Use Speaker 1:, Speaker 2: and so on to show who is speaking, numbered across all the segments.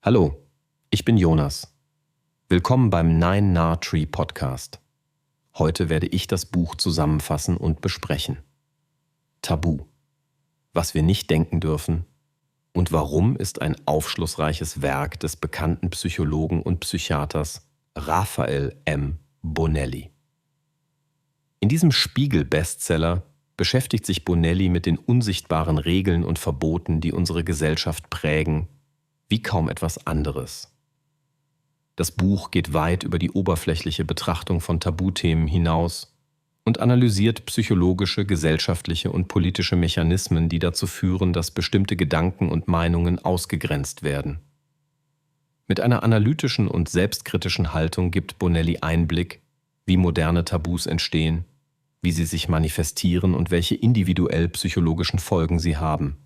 Speaker 1: Hallo, ich bin Jonas. Willkommen beim Nine Nah Tree Podcast. Heute werde ich das Buch zusammenfassen und besprechen. Tabu. Was wir nicht denken dürfen und warum ist ein aufschlussreiches Werk des bekannten Psychologen und Psychiaters Raphael M. Bonelli. In diesem Spiegel-Bestseller beschäftigt sich Bonelli mit den unsichtbaren Regeln und Verboten, die unsere Gesellschaft prägen, wie kaum etwas anderes. Das Buch geht weit über die oberflächliche Betrachtung von Tabuthemen hinaus und analysiert psychologische, gesellschaftliche und politische Mechanismen, die dazu führen, dass bestimmte Gedanken und Meinungen ausgegrenzt werden. Mit einer analytischen und selbstkritischen Haltung gibt Bonelli Einblick, wie moderne Tabus entstehen, wie sie sich manifestieren und welche individuell psychologischen Folgen sie haben.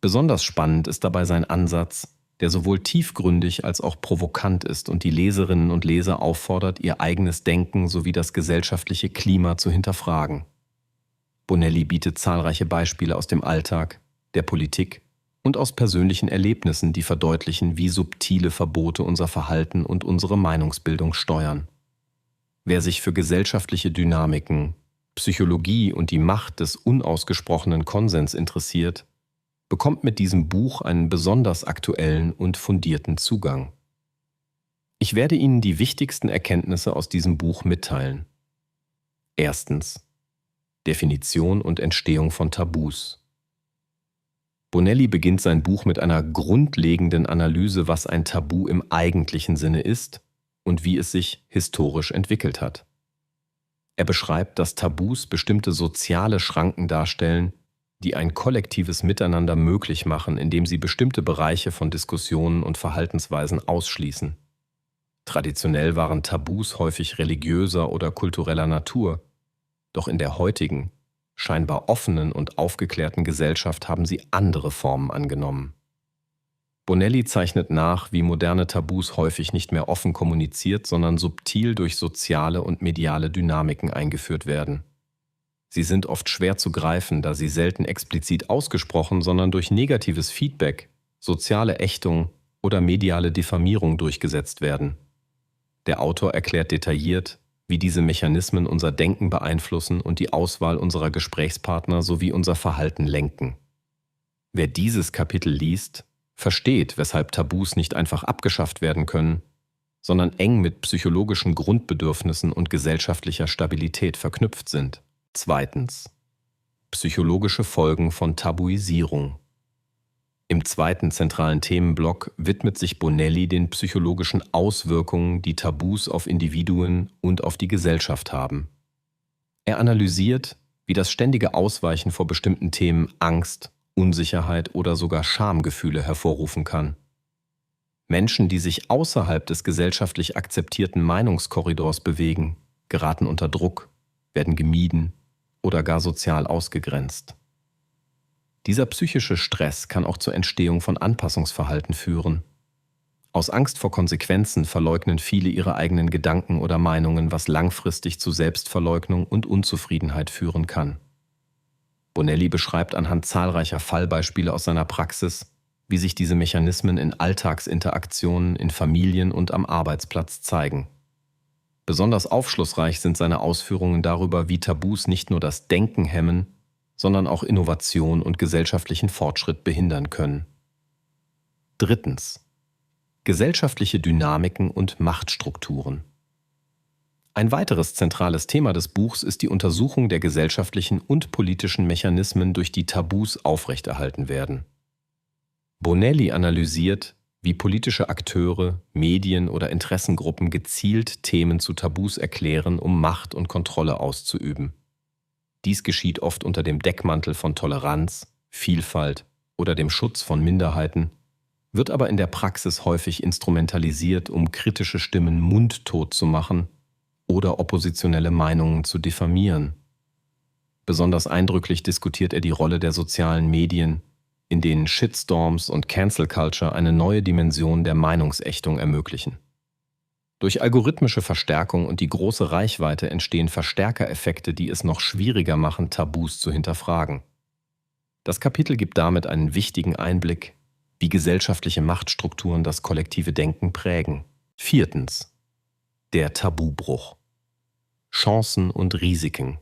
Speaker 1: Besonders spannend ist dabei sein Ansatz, der sowohl tiefgründig als auch provokant ist und die Leserinnen und Leser auffordert, ihr eigenes Denken sowie das gesellschaftliche Klima zu hinterfragen. Bonelli bietet zahlreiche Beispiele aus dem Alltag, der Politik und aus persönlichen Erlebnissen, die verdeutlichen, wie subtile Verbote unser Verhalten und unsere Meinungsbildung steuern. Wer sich für gesellschaftliche Dynamiken, Psychologie und die Macht des unausgesprochenen Konsens interessiert, bekommt mit diesem Buch einen besonders aktuellen und fundierten Zugang. Ich werde Ihnen die wichtigsten Erkenntnisse aus diesem Buch mitteilen. Erstens: Definition und Entstehung von Tabus. Bonelli beginnt sein Buch mit einer grundlegenden Analyse, was ein Tabu im eigentlichen Sinne ist und wie es sich historisch entwickelt hat. Er beschreibt, dass Tabus bestimmte soziale Schranken darstellen, die ein kollektives Miteinander möglich machen, indem sie bestimmte Bereiche von Diskussionen und Verhaltensweisen ausschließen. Traditionell waren Tabus häufig religiöser oder kultureller Natur, doch in der heutigen, scheinbar offenen und aufgeklärten Gesellschaft haben sie andere Formen angenommen. Bonelli zeichnet nach, wie moderne Tabus häufig nicht mehr offen kommuniziert, sondern subtil durch soziale und mediale Dynamiken eingeführt werden. Sie sind oft schwer zu greifen, da sie selten explizit ausgesprochen, sondern durch negatives Feedback, soziale Ächtung oder mediale Diffamierung durchgesetzt werden. Der Autor erklärt detailliert, wie diese Mechanismen unser Denken beeinflussen und die Auswahl unserer Gesprächspartner sowie unser Verhalten lenken. Wer dieses Kapitel liest, versteht, weshalb Tabus nicht einfach abgeschafft werden können, sondern eng mit psychologischen Grundbedürfnissen und gesellschaftlicher Stabilität verknüpft sind. Zweitens: Psychologische Folgen von Tabuisierung. Im zweiten zentralen Themenblock widmet sich Bonelli den psychologischen Auswirkungen, die Tabus auf Individuen und auf die Gesellschaft haben. Er analysiert, wie das ständige Ausweichen vor bestimmten Themen Angst, Unsicherheit oder sogar Schamgefühle hervorrufen kann. Menschen, die sich außerhalb des gesellschaftlich akzeptierten Meinungskorridors bewegen, geraten unter Druck, werden gemieden oder gar sozial ausgegrenzt. Dieser psychische Stress kann auch zur Entstehung von Anpassungsverhalten führen. Aus Angst vor Konsequenzen verleugnen viele ihre eigenen Gedanken oder Meinungen, was langfristig zu Selbstverleugnung und Unzufriedenheit führen kann. Bonelli beschreibt anhand zahlreicher Fallbeispiele aus seiner Praxis, wie sich diese Mechanismen in Alltagsinteraktionen, in Familien und am Arbeitsplatz zeigen. Besonders aufschlussreich sind seine Ausführungen darüber, wie Tabus nicht nur das Denken hemmen, sondern auch Innovation und gesellschaftlichen Fortschritt behindern können. Drittens: Gesellschaftliche Dynamiken und Machtstrukturen. Ein weiteres zentrales Thema des Buchs ist die Untersuchung der gesellschaftlichen und politischen Mechanismen, durch die Tabus aufrechterhalten werden. Bonelli analysiert, wie politische Akteure, Medien oder Interessengruppen gezielt Themen zu Tabus erklären, um Macht und Kontrolle auszuüben. Dies geschieht oft unter dem Deckmantel von Toleranz, Vielfalt oder dem Schutz von Minderheiten, wird aber in der Praxis häufig instrumentalisiert, um kritische Stimmen mundtot zu machen oder oppositionelle Meinungen zu diffamieren. Besonders eindrücklich diskutiert er die Rolle der sozialen Medien, in denen Shitstorms und Cancel Culture eine neue Dimension der Meinungsächtung ermöglichen. Durch algorithmische Verstärkung und die große Reichweite entstehen Verstärkereffekte, die es noch schwieriger machen, Tabus zu hinterfragen. Das Kapitel gibt damit einen wichtigen Einblick, wie gesellschaftliche Machtstrukturen das kollektive Denken prägen. 4. Der Tabubruch. Chancen und Risiken.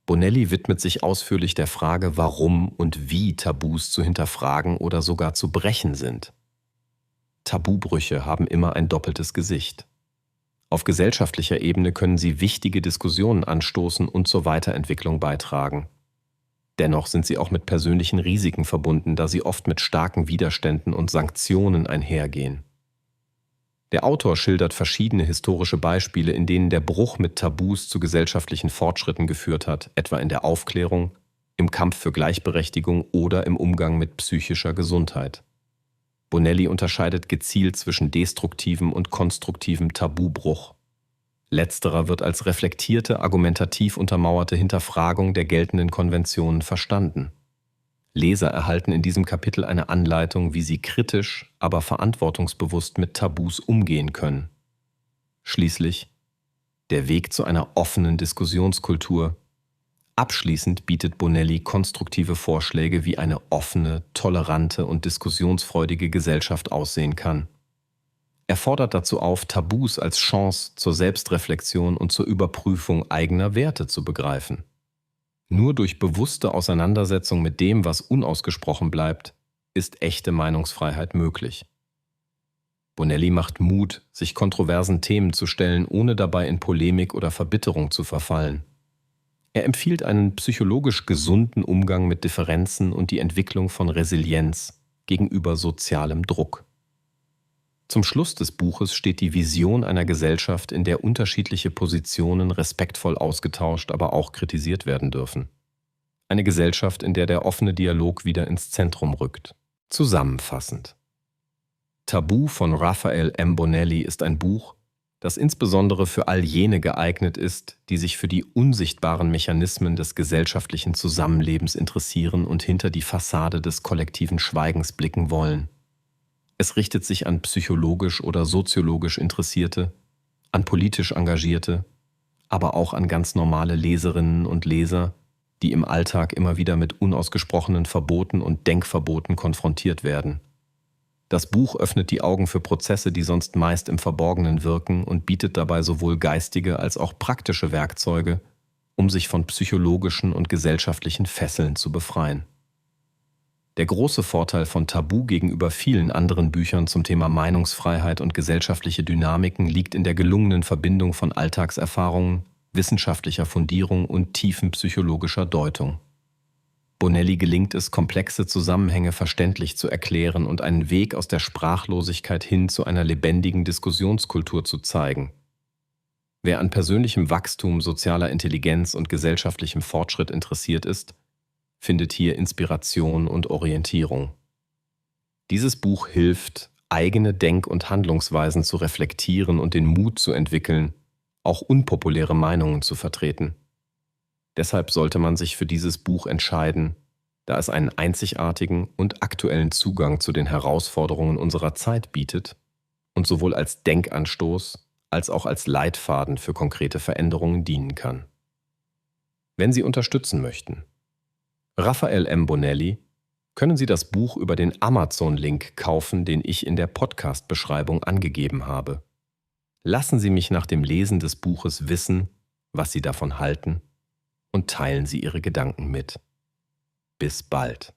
Speaker 1: Bonelli widmet sich ausführlich der Frage, warum und wie Tabus zu hinterfragen oder sogar zu brechen sind. Tabubrüche haben immer ein doppeltes Gesicht. Auf gesellschaftlicher Ebene können sie wichtige Diskussionen anstoßen und zur Weiterentwicklung beitragen. Dennoch sind sie auch mit persönlichen Risiken verbunden, da sie oft mit starken Widerständen und Sanktionen einhergehen. Der Autor schildert verschiedene historische Beispiele, in denen der Bruch mit Tabus zu gesellschaftlichen Fortschritten geführt hat, etwa in der Aufklärung, im Kampf für Gleichberechtigung oder im Umgang mit psychischer Gesundheit. Bonelli unterscheidet gezielt zwischen destruktivem und konstruktivem Tabubruch. Letzterer wird als reflektierte, argumentativ untermauerte Hinterfragung der geltenden Konventionen verstanden. Leser erhalten in diesem Kapitel eine Anleitung, wie sie kritisch, aber verantwortungsbewusst mit Tabus umgehen können. Schließlich der Weg zu einer offenen Diskussionskultur. Abschließend bietet Bonelli konstruktive Vorschläge, wie eine offene, tolerante und diskussionsfreudige Gesellschaft aussehen kann. Er fordert dazu auf, Tabus als Chance zur Selbstreflexion und zur Überprüfung eigener Werte zu begreifen. Nur durch bewusste Auseinandersetzung mit dem, was unausgesprochen bleibt, ist echte Meinungsfreiheit möglich. Bonelli macht Mut, sich kontroversen Themen zu stellen, ohne dabei in Polemik oder Verbitterung zu verfallen. Er empfiehlt einen psychologisch gesunden Umgang mit Differenzen und die Entwicklung von Resilienz gegenüber sozialem Druck. Zum Schluss des Buches steht die Vision einer Gesellschaft, in der unterschiedliche Positionen respektvoll ausgetauscht, aber auch kritisiert werden dürfen. Eine Gesellschaft, in der der offene Dialog wieder ins Zentrum rückt. Zusammenfassend. Tabu von Raphael M. Bonelli ist ein Buch, das insbesondere für all jene geeignet ist, die sich für die unsichtbaren Mechanismen des gesellschaftlichen Zusammenlebens interessieren und hinter die Fassade des kollektiven Schweigens blicken wollen. Es richtet sich an psychologisch oder soziologisch Interessierte, an politisch Engagierte, aber auch an ganz normale Leserinnen und Leser, die im Alltag immer wieder mit unausgesprochenen Verboten und Denkverboten konfrontiert werden. Das Buch öffnet die Augen für Prozesse, die sonst meist im Verborgenen wirken, und bietet dabei sowohl geistige als auch praktische Werkzeuge, um sich von psychologischen und gesellschaftlichen Fesseln zu befreien. Der große Vorteil von Tabu gegenüber vielen anderen Büchern zum Thema Meinungsfreiheit und gesellschaftliche Dynamiken liegt in der gelungenen Verbindung von Alltagserfahrungen, wissenschaftlicher Fundierung und tiefen psychologischer Deutung. Bonelli gelingt es, komplexe Zusammenhänge verständlich zu erklären und einen Weg aus der Sprachlosigkeit hin zu einer lebendigen Diskussionskultur zu zeigen. Wer an persönlichem Wachstum, sozialer Intelligenz und gesellschaftlichem Fortschritt interessiert ist, findet hier Inspiration und Orientierung. Dieses Buch hilft, eigene Denk- und Handlungsweisen zu reflektieren und den Mut zu entwickeln, auch unpopuläre Meinungen zu vertreten. Deshalb sollte man sich für dieses Buch entscheiden, da es einen einzigartigen und aktuellen Zugang zu den Herausforderungen unserer Zeit bietet und sowohl als Denkanstoß als auch als Leitfaden für konkrete Veränderungen dienen kann. Wenn Sie unterstützen möchten, Raphael M. Bonelli, können Sie das Buch über den Amazon-Link kaufen, den ich in der Podcast-Beschreibung angegeben habe. Lassen Sie mich nach dem Lesen des Buches wissen, was Sie davon halten, und teilen Sie Ihre Gedanken mit. Bis bald.